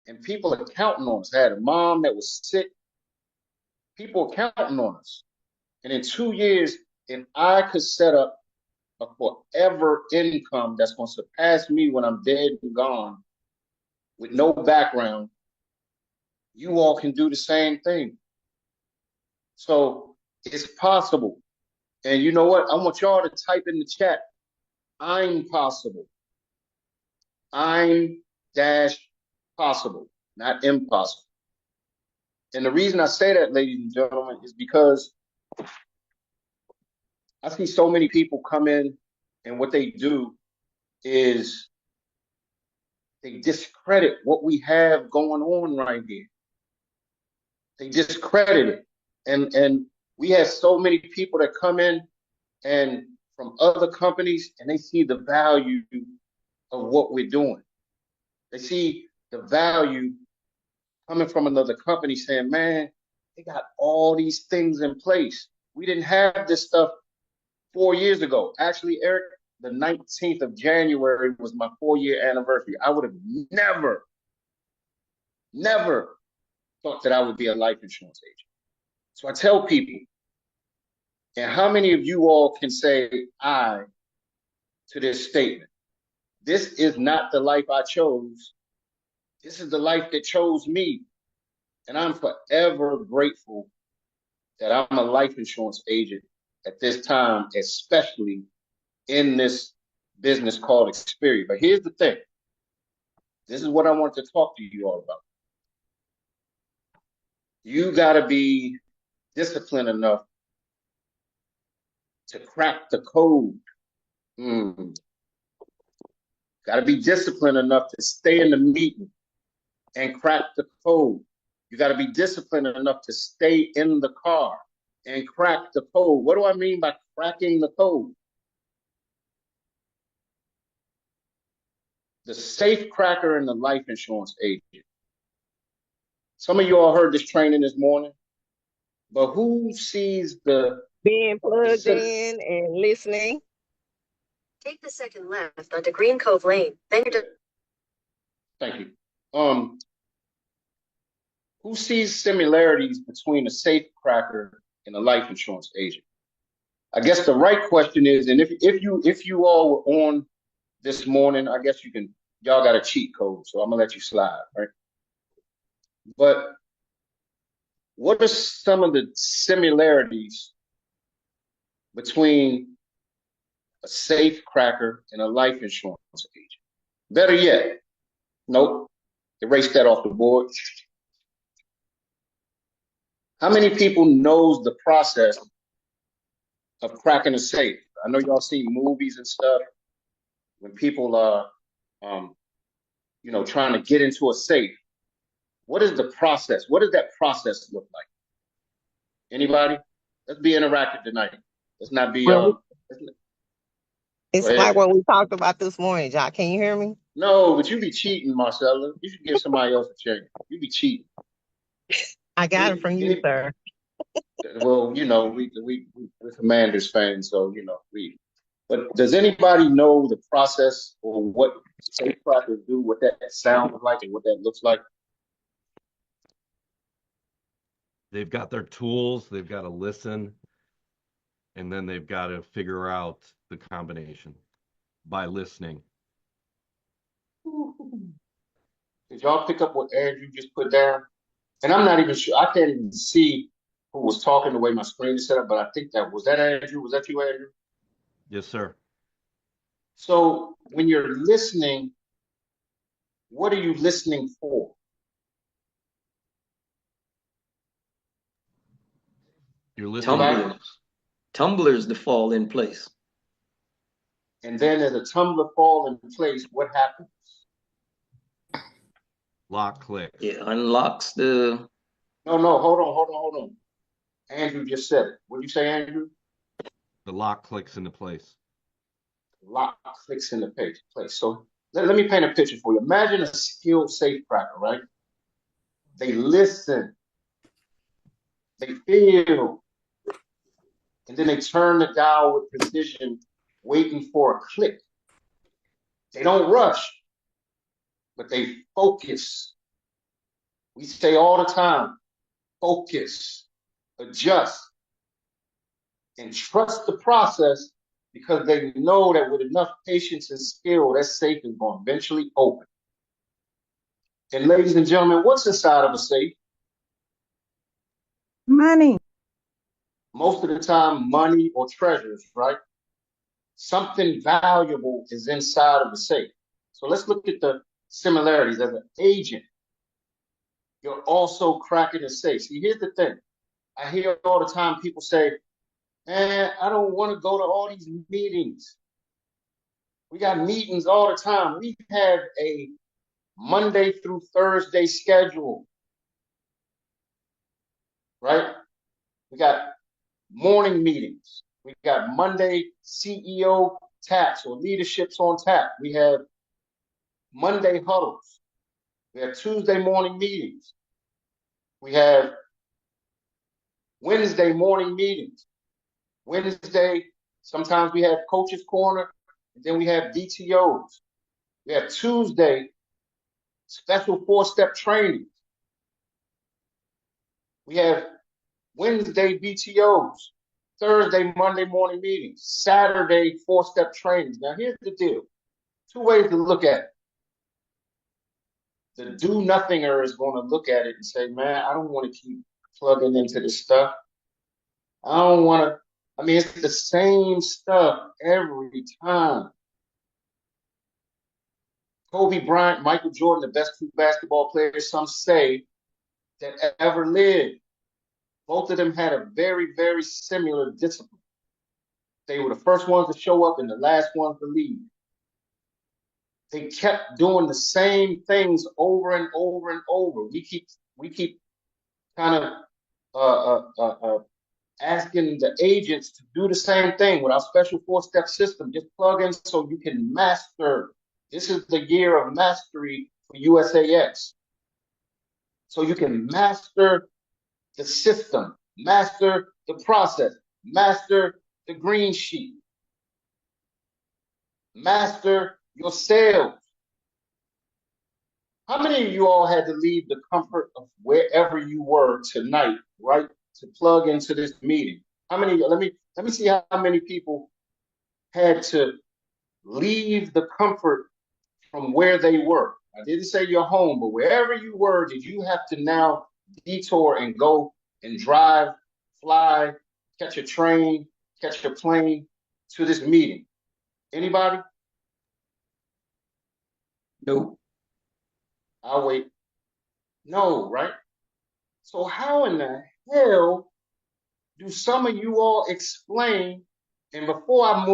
And people are counting on us. I had a mom that was sick. People are counting on us. And in 2 years, if I could set up a forever income that's going to surpass me when I'm dead and gone with no background, you all can do the same thing. So it's possible. And you know what? I want y'all to type in the chat, I'm possible. I'm dash possible, not impossible. And the reason I say that, ladies and gentlemen, is because I see so many people come in and what they do is they discredit what we have going on right here. They discredit it. And we have so many people that come in and from other companies and they see the value of what we're doing. They see the value coming from another company saying, man, they got all these things in place. We didn't have this stuff 4 years ago. Actually, Eric, the 19th of January was my 4-year anniversary. I would have never thought that I would be a life insurance agent. So I tell people, and how many of you all can say I to this statement? This is not the life I chose. This is the life that chose me. And I'm forever grateful that I'm a life insurance agent at this time, especially in this business called Experian. But here's the thing. This is what I want to talk to you all about. You got to be disciplined enough to crack the code. Got to be disciplined enough to stay in the meeting and crack the code. You got to be disciplined enough to stay in the car and crack the code. What do I mean by cracking the code? The safe cracker and the life insurance agent. Some of you all heard this training this morning, but who sees being plugged in and listening? Take the second left onto Green Cove Lane. Then you're Thank you. Who sees similarities between a safe cracker and a life insurance agent? I guess the right question is, and if you all were on this morning, I guess y'all got a cheat code, so I'm gonna let you slide, right? But what are some of the similarities between a safe cracker and a life insurance agent? Better yet, nope, erase that off the board. How many people knows the process of cracking a safe? I know y'all see movies and stuff when people are, trying to get into a safe. What is the process? What does that process look like? Anybody? Let's be interactive tonight. Let's not be. It's like what we talked about this morning, Jock. Can you hear me? No, but you be cheating, Marcella. You should give somebody else a chance. You be cheating. I got it from you, sir. Well, we're Commanders fans, so But does anybody know the process or what safe crackers do, what that sounds like, and what that looks like? They've got their tools. They've got to listen, and then they've got to figure out the combination by listening. Did y'all pick up what Andrew just put down? And I'm not even sure. I can't even see who was talking the way my screen is set up, but I think was that Andrew? Was that you, Andrew? Yes, sir. So when you're listening, what are you listening for? You're listening. Tumblers to fall in place. And then as a tumbler fall in place, what happens? Lock click. It unlocks the. No, hold on. Andrew just said it. What did you say, Andrew? The lock clicks into place. Lock clicks into place. So let me paint a picture for you. Imagine a skilled safe cracker, right? They listen, they feel, and then they turn the dial with precision, waiting for a click. They don't rush, but they focus We say all the time, focus, adjust, and trust the process because they know that with enough patience and skill, that safe is going to eventually open. And ladies and gentlemen, what's inside of a safe? Money. Most of the time, money or treasures, right? Something valuable is inside of the safe. So let's look at the similarities. As an agent, you're also cracking a safe. See, here's the thing. I hear all the time people say, man, I don't want to go to all these meetings. We got meetings all the time. We have a Monday through Thursday schedule, right? We got morning meetings. We got Monday CEO taps or leaderships on tap. We have Monday huddles. We have Tuesday morning meetings. We have Wednesday morning meetings. Wednesday, sometimes we have Coach's Corner, and then we have DTOs. We have Tuesday, special 4-step training. We have Wednesday BTOs, Thursday, Monday morning meetings, Saturday 4-step trainings. Now, here's the deal. 2 ways to look at it. The do-nothinger is going to look at it and say, man, I don't want to keep plugging into this stuff. I don't want to. I mean, it's the same stuff every time. Kobe Bryant, Michael Jordan, the best 2 basketball players, some say, that ever lived. Both of them had a very, very similar discipline. They were the first ones to show up and the last ones to leave. They kept doing the same things over and over and over. We keep kind of asking the agents to do the same thing with our special 4-step system. Just plug in so you can master. This is the year of mastery for USAX. So you can master the system, master the process, master the green sheet, master your sales. How many of you all had to leave the comfort of wherever you were tonight, right, to plug into this meeting? How many? Let me see how many people had to leave the comfort from where they were. I didn't say your home, but wherever you were, did you have to now detour and go and drive, fly, catch a train, catch a plane to this meeting? Anybody? Nope. I'll wait. No, right? So how in the hell do some of you all explain? And before I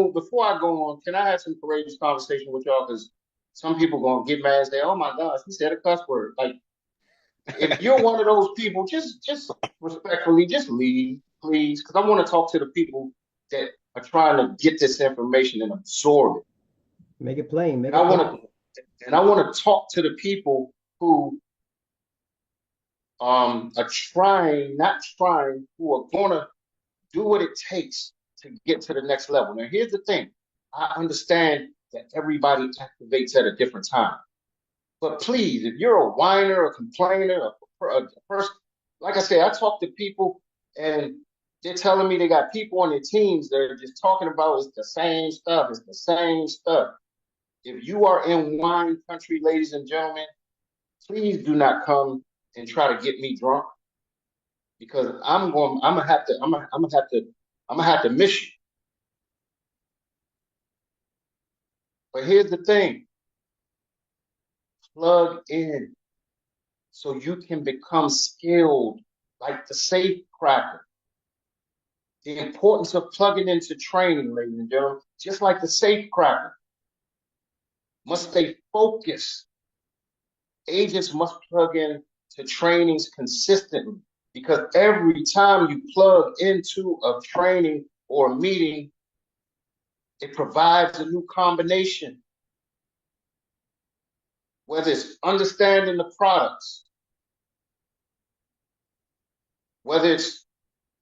go on, can I have some courageous conversation with y'all? Because some people gonna get mad and say, "Oh my gosh, he said a cuss word." Like, if you're one of those people, just respectfully, just leave, please, because I want to talk to the people that are trying to get this information and absorb it. Make it plain. Make And it plain. I want to talk to the people who are not trying, who are gonna do what it takes to get to the next level. Now, here's the thing. I understand that everybody activates at a different time. But please, if you're a whiner, a complainer, a person, like I said, I talk to people and they're telling me they got people on their teams that are just talking about it's the same stuff. It's the same stuff. If you are in wine country, ladies and gentlemen, please do not come and try to get me drunk because I'm gonna have to miss you. But here's the thing. Plug in so you can become skilled like the safe cracker. The importance of plugging into training, ladies and gentlemen, just like the safe cracker, must stay focused. Agents must plug in to trainings consistently because every time you plug into a training or a meeting, it provides a new combination. Whether it's understanding the products, whether it's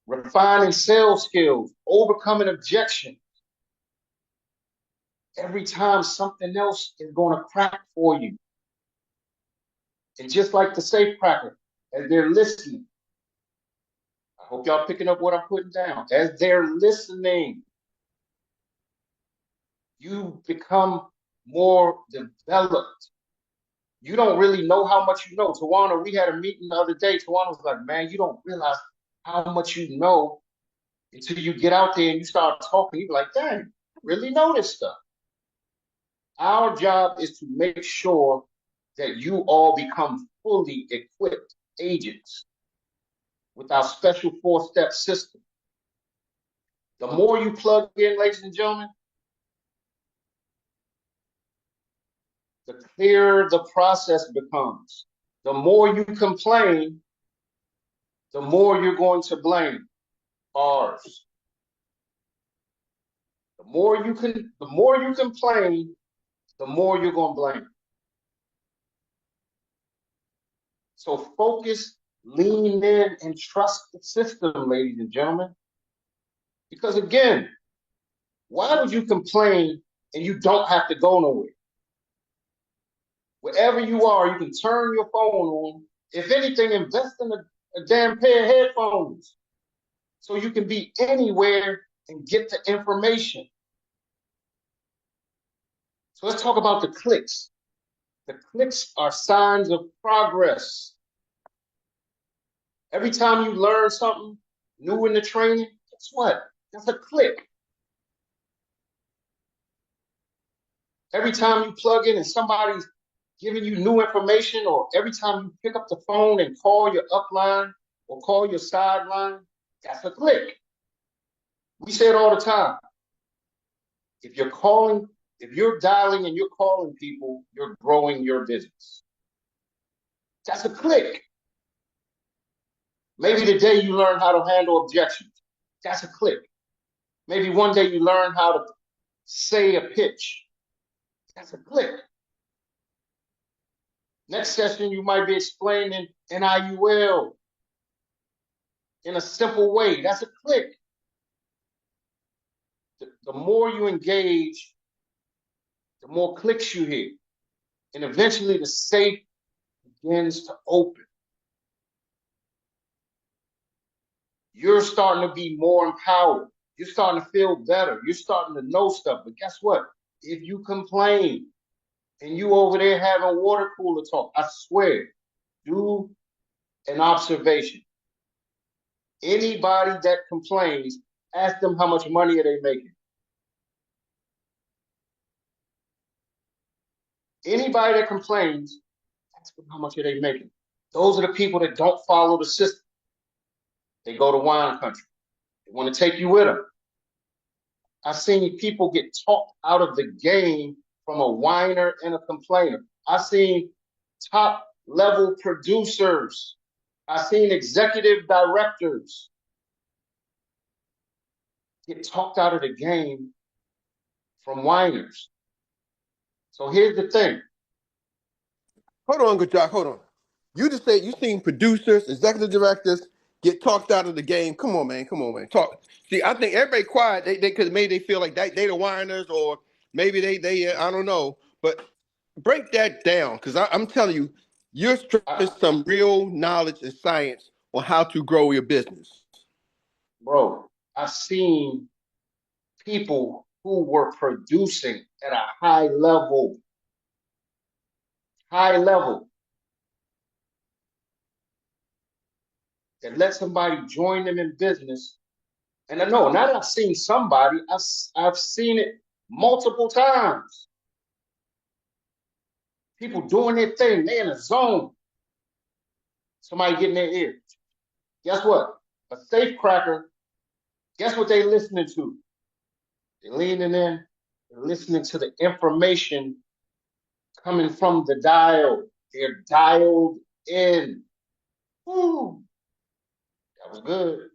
refining sales skills, overcoming objections, every time something else is going to crack for you. And just like the safe cracker, as they're listening. I hope y'all picking up what I'm putting down. As they're listening, you become more developed. You don't really know how much you know. Tawana, we had a meeting the other day. Tawana was like, man, you don't realize how much you know until you get out there and you start talking. You're like, dang, I really know this stuff. Our job is to make sure that you all become fully equipped agents with our special 4-step system. The more you plug in, ladies and gentlemen, the clearer the process becomes. The more you complain, the more you're going to blame. Ours. The more you complain, the more you're going to blame. So focus, lean in, and trust the system, ladies and gentlemen. Because again, why would you complain and you don't have to go nowhere? Wherever you are, you can turn your phone on. If anything, invest in a damn pair of headphones so you can be anywhere and get the information. So let's talk about the clicks. The clicks are signs of progress. Every time you learn something new in the training, guess what? That's a click. Every time you plug in and somebody's giving you new information, or every time you pick up the phone and call your upline or call your sideline, that's a click. We say it all the time. If you're dialing and you're calling people, you're growing your business. That's a click. Maybe today you learn how to handle objections. That's a click. Maybe one day you learn how to say a pitch. That's a click. Next session, you might be explaining an IUL in a simple way. That's a click. The more you engage, the more clicks you hear. And eventually the safe begins to open. You're starting to be more empowered. You're starting to feel better. You're starting to know stuff. But guess what? If you complain and you over there having water cooler talk, I swear, do an observation. Anybody that complains, ask them how much money are they making. Anybody that complains, ask them how much are they making. Those are the people that don't follow the system. They go to wine country. They want to take you with them. I've seen people get talked out of the game from a whiner and a complainer. I've seen top level producers. I've seen executive directors get talked out of the game from whiners. So here's the thing. Hold on, good job. Hold on. You just said you seen producers, executive directors get talked out of the game. Come on, man. Come on, man. Talk. See, I think everybody quiet. They because maybe they feel like they the whiners, or maybe they I don't know. But break that down, because I'm telling you, you're stressing some real knowledge and science on how to grow your business. Bro, I've seen people who were producing at a high level, that let somebody join them in business. And I know, now that I've seen somebody, I've seen it multiple times. People doing their thing, they in a zone. Somebody getting their ear. Guess what? A safe cracker, guess what they listening to? They're leaning in, they're listening to the information coming from the dial. They're dialed in. Woo. That was good.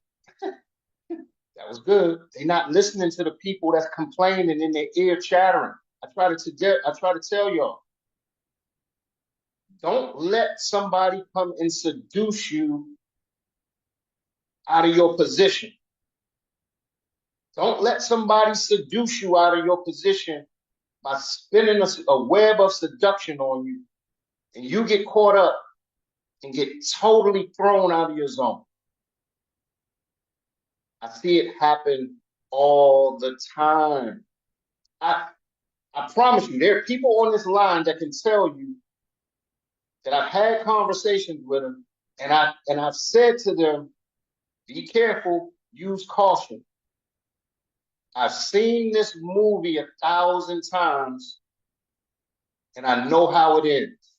That was good. They're not listening to the people that's complaining in their ear chattering. I try to tell y'all, don't let somebody come and seduce you out of your position. Don't let somebody seduce you out of your position by spinning a web of seduction on you, and you get caught up and get totally thrown out of your zone. I see it happen all the time. I promise you, there are people on this line that can tell you that I've had conversations with them, and I've said to them, be careful, use caution. I've seen this movie 1,000 times, and I know how it ends.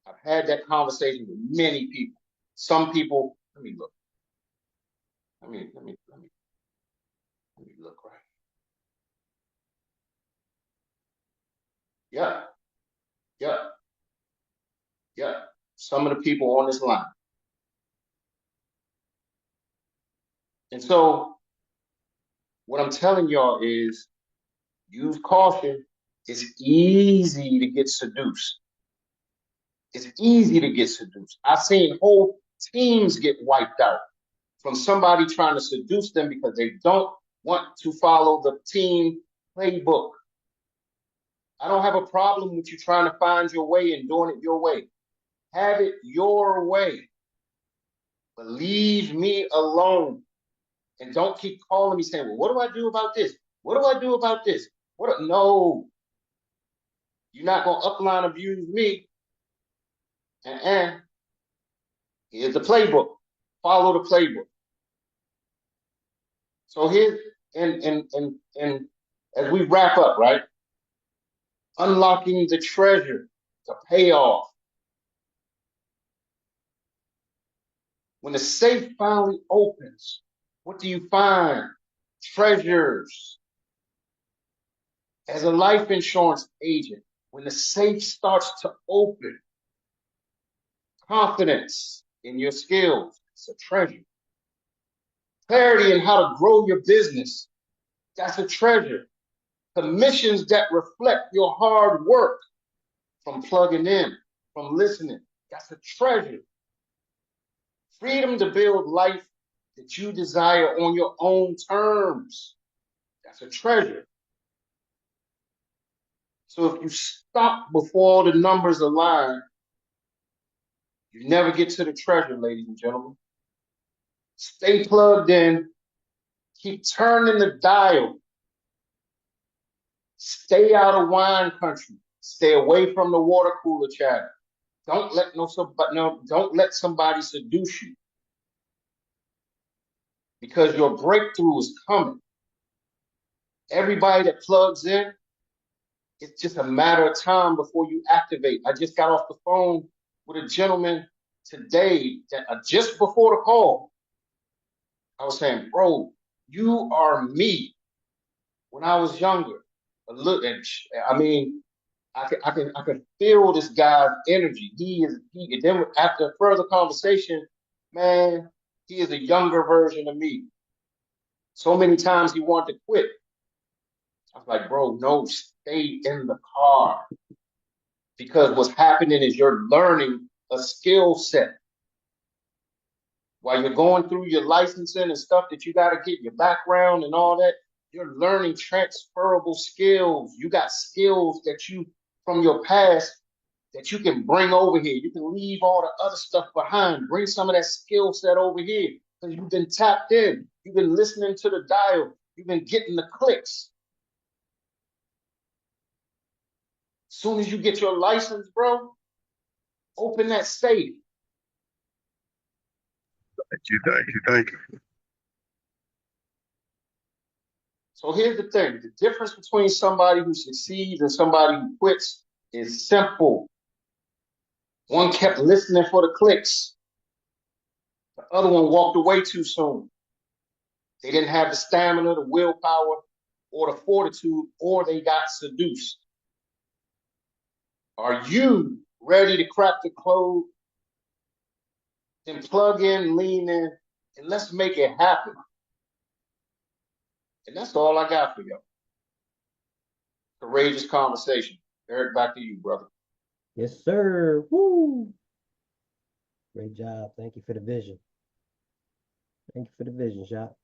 I've had that conversation with many people. Some people, let me look. Let me look right. Yeah. Some of the people on this line. And so what I'm telling y'all is use caution. It's easy to get seduced. It's easy to get seduced. I've seen whole teams get wiped out from somebody trying to seduce them because they don't want to follow the team playbook. I don't have a problem with you trying to find your way and doing it your way. Have it your way. But leave me alone. And don't keep calling me saying, well, what do I do about this? What do I do about this? No. You're not going to upline abuse me. Here's the playbook. Follow the playbook. So here, and as we wrap up, right? Unlocking the treasure, the payoff. When the safe finally opens, what do you find? Treasures. As a life insurance agent, when the safe starts to open, confidence in your skills, it's a treasure. Clarity in how to grow your business, that's a treasure. Commissions that reflect your hard work, from plugging in, from listening, that's a treasure. Freedom to build life that you desire on your own terms, that's a treasure. So if you stop before all the numbers align, you never get to the treasure, ladies and gentlemen. Stay plugged in. Keep turning the dial. Stay out of wine country. Stay away from the water cooler chatter. Don't let somebody seduce you. Because your breakthrough is coming. Everybody that plugs in, it's just a matter of time before you activate. I just got off the phone with a gentleman today that just before the call, I was saying, bro, you are me when I was younger. I can feel this guy's energy. And then after further conversation, man, he is a younger version of me. So many times he wanted to quit. I was like, bro, no, stay in the car. Because what's happening is you're learning a skill set. While you're going through your licensing and stuff that you got to get, your background and all that, you're learning transferable skills. You got skills that you, from your past, that you can bring over here. You can leave all the other stuff behind. Bring some of that skill set over here. Because you've been tapped in. You've been listening to the dial. You've been getting the clicks. As soon as you get your license, bro, open that safe. Thank you. So here's the thing. The difference between somebody who succeeds and somebody who quits is simple. One kept listening for the clicks. The other one walked away too soon. They didn't have the stamina, the willpower, or the fortitude, or they got seduced. Are you ready to crack the code? Then plug in, lean in, and let's make it happen. And that's all I got for y'all. Courageous conversation. Eric, back to you, brother. Yes, sir. Woo! Great job. Thank you for the vision. Thank you for the vision, Jacques.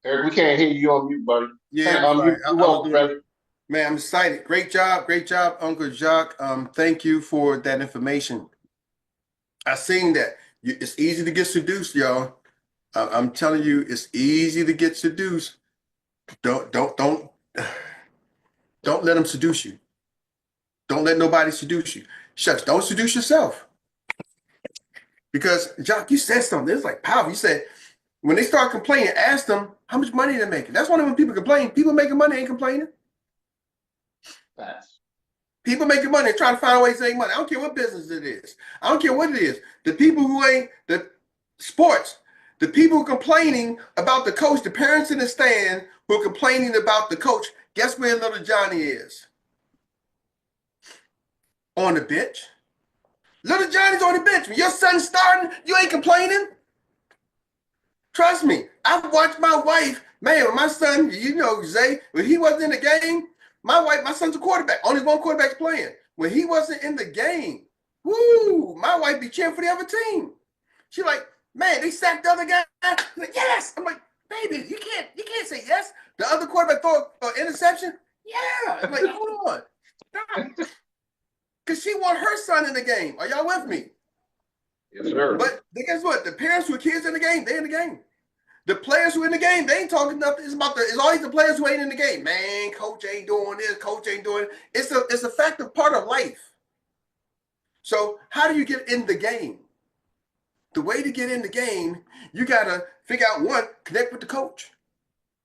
Eric, we can't hear you on mute, buddy. Yeah, you're welcome, brother. Man, I'm excited. Great job, Uncle Jacques. Thank you for that information. I seen that. It's easy to get seduced, y'all. I'm telling you, it's easy to get seduced. Don't let them seduce you. Don't let nobody seduce you. Shucks, don't seduce yourself. Because Jock, you said something. It's like powerful. You said when they start complaining, ask them how much money they're making. That's why when people complain, people making money ain't complaining. Facts. People making money and trying to find ways to make money. I don't care what business it is. I don't care what it is. The people who ain't the sports, the people complaining about the coach, the parents in the stand who are complaining about the coach, guess where little Johnny is? On the bench. Little Johnny's on the bench. When your son's starting, you ain't complaining. Trust me. I've watched my wife, man, when my son, you know, Zay, when he wasn't in the game, my son's a quarterback. Only one quarterback's playing. When he wasn't in the game, woo, my wife be cheering for the other team. She like, man, they sacked the other guy. I'm like, yes. I'm like, baby, you can't say yes. The other quarterback throw an interception. Yeah. I'm like, hold on. Stop. Because she want her son in the game. Are y'all with me? Yes, sir. But guess what? The parents who are kids in the game, they in the game. The players who are in the game, they ain't talking nothing. It's always the players who ain't in the game. Man, coach ain't doing this, coach ain't doing it. It's a fact of part of life. So how do you get in the game? The way to get in the game, you gotta figure out one, connect with the coach.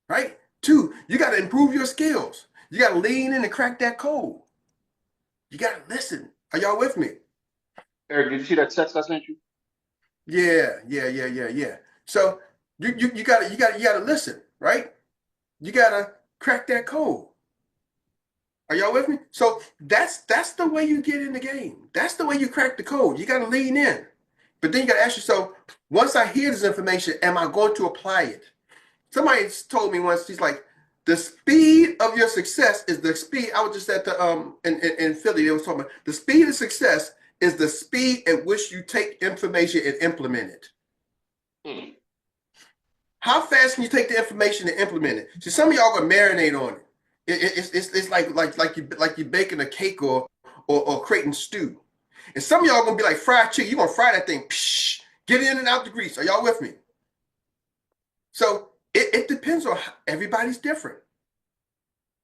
Right? Two, you gotta improve your skills. You gotta lean in and crack that code. You gotta listen. Are y'all with me? Eric, did you see that text I sent you? Yeah. So you gotta listen, right? You gotta crack that code. Are y'all with me? So that's the way you get in the game. That's the way you crack the code. You gotta lean in. But then you gotta ask yourself, once I hear this information, am I going to apply it? Somebody told me once, he's like, the speed of your success is the speed. I was just at the in Philly, they was talking about the speed of success is the speed at which you take information and implement it. How fast can you take the information and implement it? See, some of y'all gonna marinate on it. It's like you baking a cake or creating stew. And some of y'all gonna be like fried chicken. You're gonna fry that thing, psh, get in and out the grease. Are y'all with me? So it depends on everybody's different.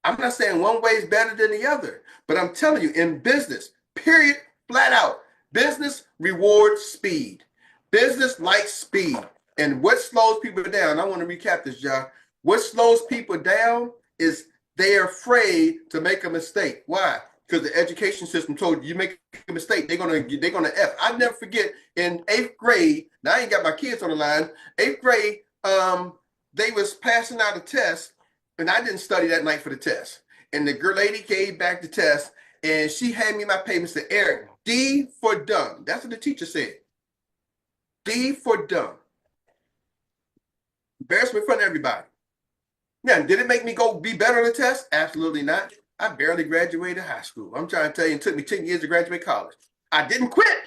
I'm not saying one way is better than the other, but I'm telling you, in business, period, flat out, business rewards speed. Business likes speed. And what slows people down, I want to recap this, John. What slows people down is they're afraid to make a mistake. Why? Because the education system told you make a mistake, they're gonna F. I never forget in 8th grade, now I ain't got my kids on the line, 8th grade, they was passing out a test, and I didn't study that night for the test. And the girl lady gave back the test, and she handed me my paper and said, Eric, D for dumb. That's what the teacher said. D for dumb. Embarrassment in front of everybody. Now, did it make me go be better on the test? Absolutely not. I barely graduated high school. I'm trying to tell you, it took me 10 years to graduate college. I didn't quit.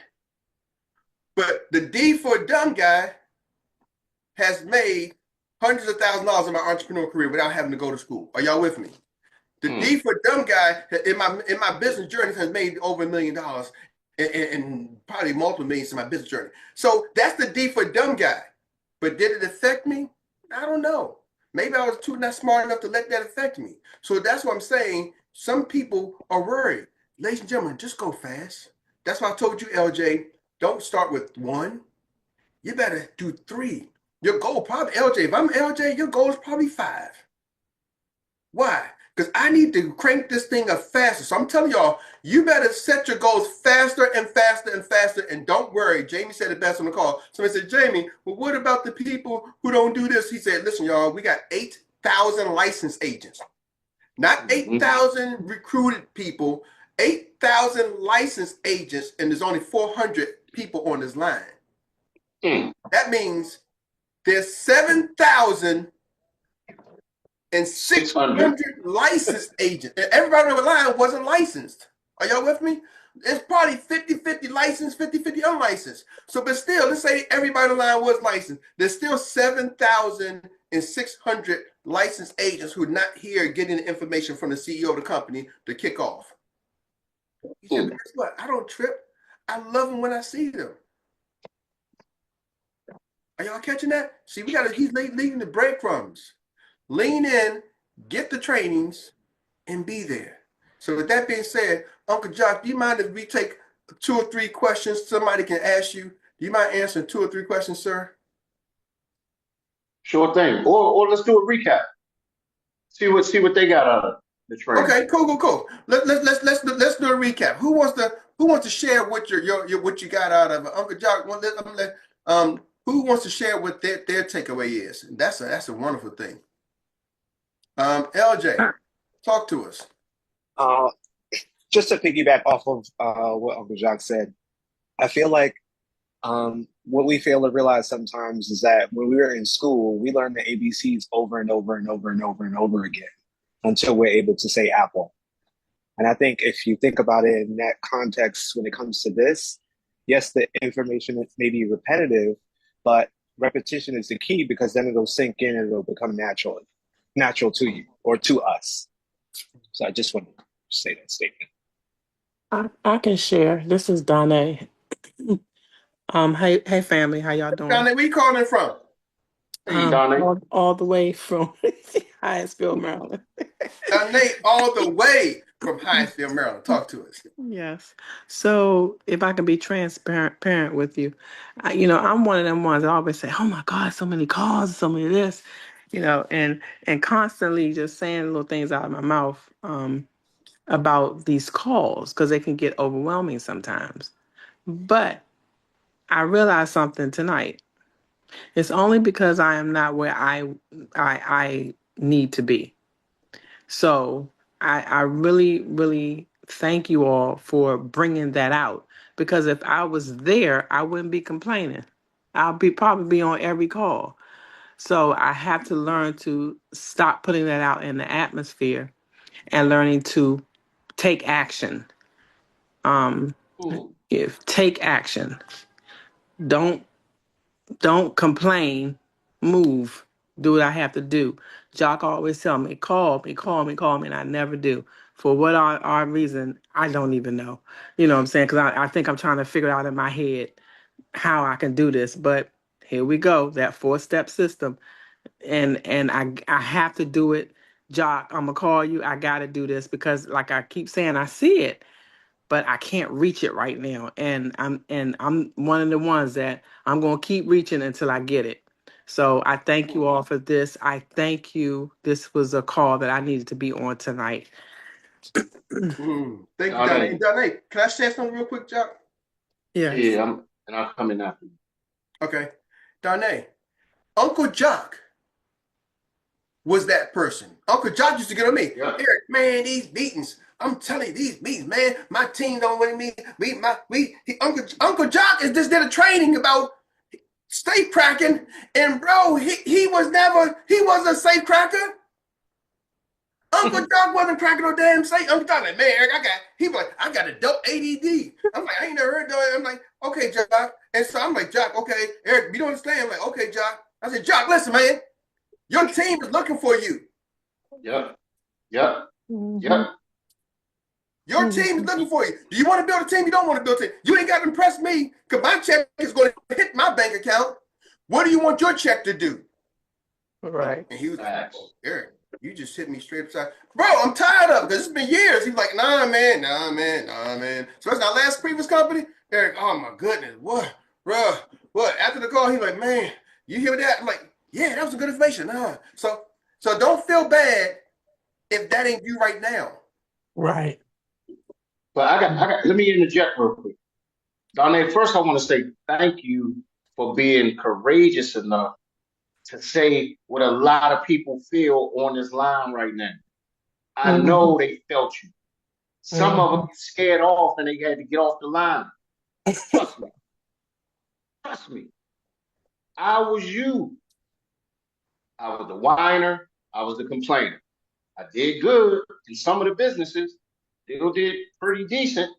But the D for dumb guy has made hundreds of thousands of dollars in my entrepreneurial career without having to go to school. Are y'all with me? The D for dumb guy in my business journey has made over $1 million and probably multiple millions in my business journey. So that's the D for dumb guy. But did it affect me? I don't know. Maybe I was not smart enough to let that affect me. So that's what I'm saying. Some people are worried. Ladies and gentlemen, just go fast. That's why I told you, LJ, don't start with 1. You better do 3. Your goal probably, LJ, if I'm LJ, your goal is probably 5. Why? Because I need to crank this thing up faster. So I'm telling y'all, you better set your goals faster and faster and faster. And don't worry. Jamie said it best on the call. Somebody said, Jamie, well, what about the people who don't do this? He said, listen, y'all, we got 8,000 licensed agents. Not 8,000 recruited people, 8,000 licensed agents, and there's only 400 people on this line. That means there's 7,600 licensed agents. And everybody on the line wasn't licensed. Are y'all with me? It's probably 50-50 licensed, 50-50 unlicensed. So, but still, let's say everybody on the line was licensed. There's still 7,600 licensed agents who are not here getting the information from the CEO of the company to kick off. He said, guess what? I don't trip. I love them when I see them. Are y'all catching that? See, he's leaving the breadcrumbs. Lean in, get the trainings, and be there. So with that being said, Uncle Jock, do you mind if we take 2 or 3 questions somebody can ask you? Do you mind answering 2 or 3 questions, sir? Sure thing. Or let's do a recap. See what they got out of the training. Okay, cool. Let's do a recap. Who wants to share what what you got out of it? Uncle Jock, who wants to share what their takeaway is? That's a wonderful thing. LJ, talk to us. Just to piggyback off of what Uncle Jacques said, I feel like what we fail to realize sometimes is that when we were in school, we learned the ABCs over and over and over and over and over again until we're able to say apple. And I think if you think about it in that context, when it comes to this, yes, the information may be repetitive, but repetition is the key because then it'll sink in and it'll become natural to you or to us. So I just want to say that statement. I can share. This is Donna. Hey family, how y'all doing? Donna, where you calling from? Hey, Donna. All the way from Hyattsville, Maryland. Donna, all the way from Hyattsville, Maryland. Talk to us. Yes. So if I can be transparent with you, I'm one of them ones that always say, "Oh my God, so many calls, so many this," and constantly just saying little things out of my mouth about these calls because they can get overwhelming sometimes. But I realized something tonight. It's only because I am not where I need to be. So I really, really thank you all for bringing that out. Because if I was there, I wouldn't be complaining. I'll probably be on every call. So I have to learn to stop putting that out in the atmosphere and learning to take action. Take action. Don't complain, move, do what I have to do. Jock always tell me, call me, and I never do. For what our reason, I don't even know. You know what I'm saying? Because I think I'm trying to figure out in my head how I can do this. But here we go, that 4-step system. And I have to do it. Jock, I'm going to call you. I got to do this because like I keep saying, I see it, but I can't reach it right now. And I'm one of the ones that I'm going to keep reaching until I get it. So I thank you all for this. I thank you. This was a call that I needed to be on tonight. Thank you, Donna. Donna, can I say something real quick, Jock? Yes. Yeah, I'll come in after you. Okay. Donna, Uncle Jock was that person. Uncle Jock used to get on me. Yeah. Eric, man, these meetings. I'm telling you, these meetings, man, my team don't want me. Uncle Jock is just did a training about safe cracking, and bro, he wasn't a safe cracker. Uncle Jock wasn't cracking no damn safe. Uncle Jock like, man, Eric, I got a dope ADD. I'm like, I ain't never heard that. I'm like, okay, Jock. And so I'm like, Jock, okay, Eric, you don't understand. I'm like, okay, Jock. I said, Jock, listen, man, your team is looking for you. Yep. Your team is looking for you. Do you want to build a team? You don't want to build a team. You ain't got to impress me because my check is going to hit my bank account. What do you want your check to do? Right. And he was like, oh, Eric, you just hit me straight upside. Bro, I'm tired of it because it's been years. He was like, nah, man. So that's our last previous company. Eric, oh my goodness. What? Bro, what? After the call, he was like, man, you hear that? I'm like, yeah, that was some good information. So don't feel bad if that ain't you right now. Right. But I got let me interject real quick. Donna, first I want to say thank you for being courageous enough to say what a lot of people feel on this line right now. I know they felt you. Some of them scared off and they had to get off the line. Trust me. I was you. I was the whiner. I was the complainer. I did good in some of the businesses. Still did pretty decent.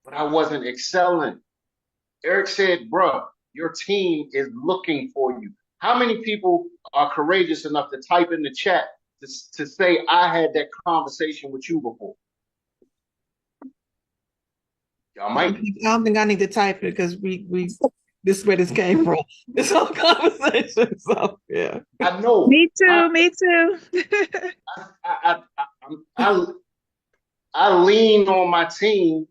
But I wasn't excelling. Eric said, bruh, your team is looking for you. How many people are courageous enough to type in the chat to say, I had that conversation with you before? Y'all might. I don't think I need to type it because we This is where this came from. This whole conversation. So yeah. I know. Me too. Me too. I I lean on my team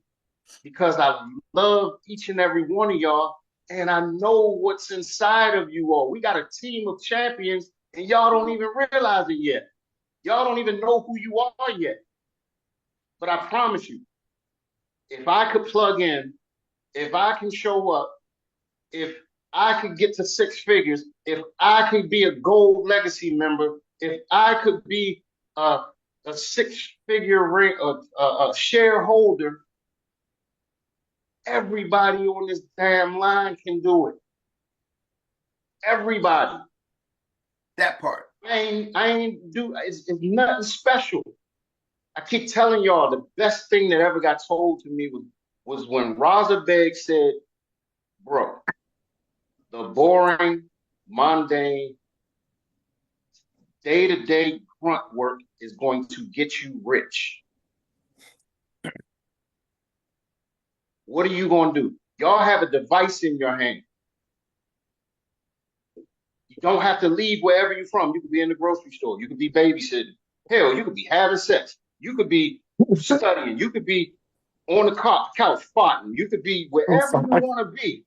because I love each and every one of y'all, and I know what's inside of you all. We got a team of champions, and y'all don't even realize it yet. Y'all don't even know who you are yet. But I promise you, if I could plug in, if I can show up, if I could get to six figures, if I could be a gold legacy member, if I could be a six-figure a shareholder, everybody on this damn line can do it. Everybody. That part. It's nothing special. I keep telling y'all the best thing that ever got told to me was when Raza Beg said, bro, the boring, mundane, day-to-day grunt work is going to get you rich. What are you going to do? Y'all have a device in your hand. You don't have to leave wherever you're from. You could be in the grocery store. You could be babysitting. Hell, you could be having sex. You could be studying. You could be on the couch farting. You could be wherever you want to be.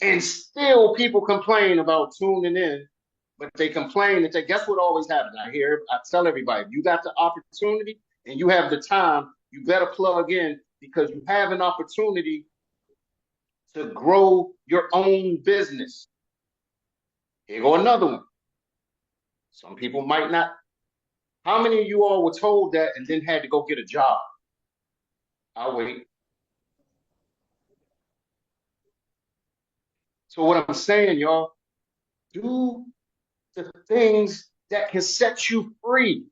And still people complain about tuning in, but they complain that guess what always happens? I tell everybody, if you got the opportunity and you have the time, you better plug in because you have an opportunity to grow your own business. Here go another one. Some people might not. How many of you all were told that and then had to go get a job? I'll wait. So what I'm saying, y'all, do the things that can set you free.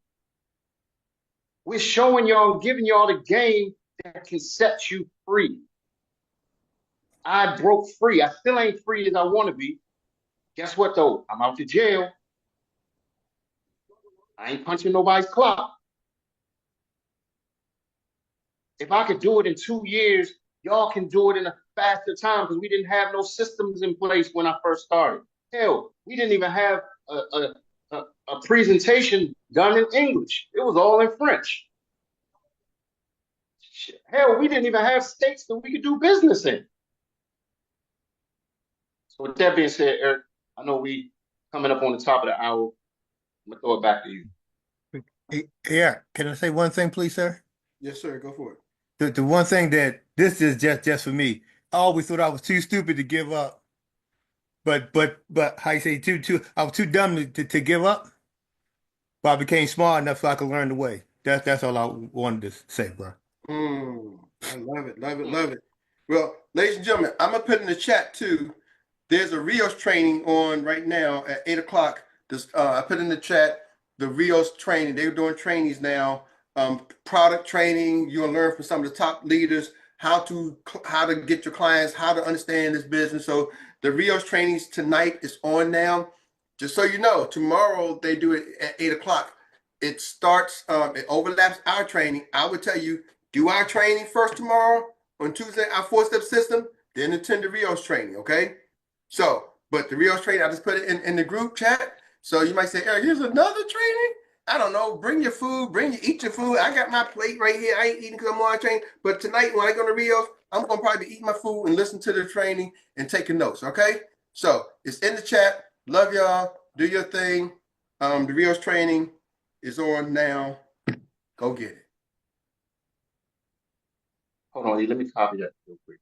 We're showing y'all, giving y'all the game that can set you free. I broke free. I still ain't free as I want to be. Guess what, though? I'm out to jail. I ain't punching nobody's clock. If I could do it in 2 years, y'all can do it in a faster time because we didn't have no systems in place when I first started. Hell, we didn't even have a presentation done in English. It was all in French. Hell, we didn't even have states that we could do business in. So with that being said, Eric, I know we coming up on the top of the hour. I'm gonna throw it back to you. Yeah, can I say one thing, please, sir? Yes, sir. Go for it. The one thing that this is just for me. I always thought I was too stupid to give up. But how you say I was too dumb to give up. But I became smart enough so I could learn the way. That's all I wanted to say, bro. I love it, love it, love it. Well, ladies and gentlemen, I'm gonna put in the chat too. There's a Rios training on right now at 8 o'clock. I put in the chat the Rios training. They're doing trainings now. Product training. You'll learn from some of the top leaders how to get your clients, how to understand this business. So the Rios trainings tonight is on now. Just so you know, tomorrow they do it at 8 o'clock. It starts. It overlaps our training. I would tell you do our training first tomorrow on Tuesday, our 4-step system, then attend the Rios training. Okay. So, but the Rios training, I just put it in the group chat. So you might say, Eric, here's another training. I don't know. Bring your food. Eat your food. I got my plate right here. I ain't eating because I'm on training. But tonight, when I go to Rios, I'm gonna probably eat my food and listen to the training and taking notes. Okay. So it's in the chat. Love y'all. Do your thing. The Rios training is on now. Go get it. Hold on, let me copy that real quick.